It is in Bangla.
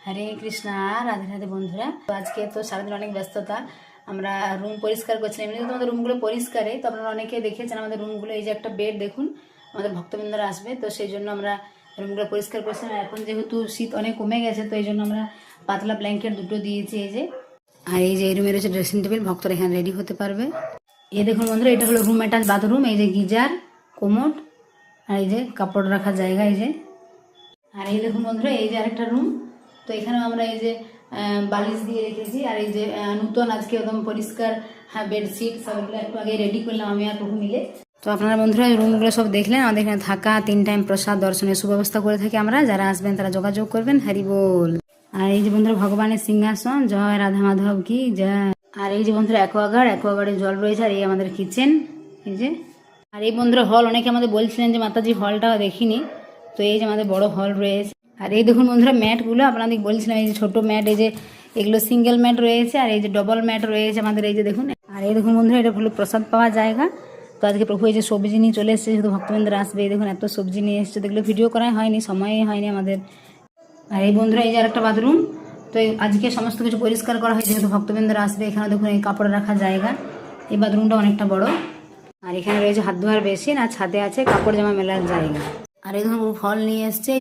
হরে কৃষ্ণা, রাধে রাধে বন্ধুরা। তো আজকে তো সারাদিন অনেক ব্যস্ততা, আমরা রুম পরিষ্কার করছিলাম। এমনিতে তো আমাদের রুমগুলো পরিষ্কারই, তো আপনারা অনেকে দেখেছেন আমাদের রুমগুলো। এই যে একটা বেড দেখুন, আমাদের ভক্তবৃন্দরা আসবে, তো সেই জন্য আমরা রুমগুলো পরিষ্কার করছিলাম। এখন যেহেতু শীত অনেক কমে গেছে, তো এই জন্য আমরা পাতলা ব্ল্যাঙ্কেট দুটো দিয়েছি এই যে। আর এই যে এই রুমের হচ্ছে ড্রেসিং টেবিল, ভক্তরা এখানে রেডি হতে পারবে। এই দেখুন বন্ধুরা, এটা হলো রুম অ্যাটাচ বাথরুম। এই যে গিজার, কোমোড, আর এই যে কাপড় রাখার জায়গা এই যে। আর এই দেখুন বন্ধুরা, এই যে আরেকটা রুম। তো এখানেও আমরা এই যে বালিশ দিয়ে রেখেছি। আর এই যে নতুন আজকে একদম পরিষ্কার বেডশিট সবগুলো একটু আগে রেডি করলাম আমি আর প্রভু মিলে। তো আপনারা বন্ধুরা রুমগুলো সব দেখলেন। আমাদের এখানে থাকা, 3 টাইম প্রসাদ দর্শনের সুব্যবস্থা করে থাকি আমরা। যারা আসবেন তারা যোগাযোগ করবেন। হরি বল। আর এই যে বন্ধুরা ভগবানের সিংহাসন, জয় রাধা মাধব কি জয়। আর এই যে বন্ধুরা অ্যাকোয়াগার্ডে জল রয়েছে। আর এই আমাদের কিচেন এই যে। আর এই বন্ধুরা হল, অনেকে আমাদের বলছিলেন যে মাতাজি হলটা দেখিনি, তো এই যে আমাদের বড় হল রয়েছে। আর এই দেখুন বন্ধুরা ম্যাটগুলো, আপনাদের বলছিলাম এই যে ছোটো ম্যাট, এই যে এগুলো সিঙ্গেল ম্যাট রয়েছে। আর এই যে ডবল ম্যাট রয়েছে আমাদের এই যে দেখুন। আর এই দেখুন বন্ধুরা, এটা হলো প্রসাদ পাওয়ার জায়গা। তো আজকে প্রভু এই যে সবজি নিয়ে চলে এসেছে, যেহেতু ভক্তবৃন্দরা আসবে। এই দেখুন এত সবজি নিয়ে এসছে, দেখলে ভিডিও করা হয়নি, সময়ই হয়নি আমাদের। আর এই বন্ধুরা এই যে আরেকটা বাথরুম। তো আজকে সমস্ত কিছু পরিষ্কার করা হয়, যেহেতু ভক্তবৃন্দরা আসবে। এখানে দেখুন এই কাপড় রাখার জায়গা। এই বাথরুমটা অনেকটা বড়। আর এখানে রয়েছে হাত ধোয়ার বেসিন, আর ছাদে আছে কাপড় জামা মেলার জায়গা। আর এই দেখুন ফল নিয়ে এসছে।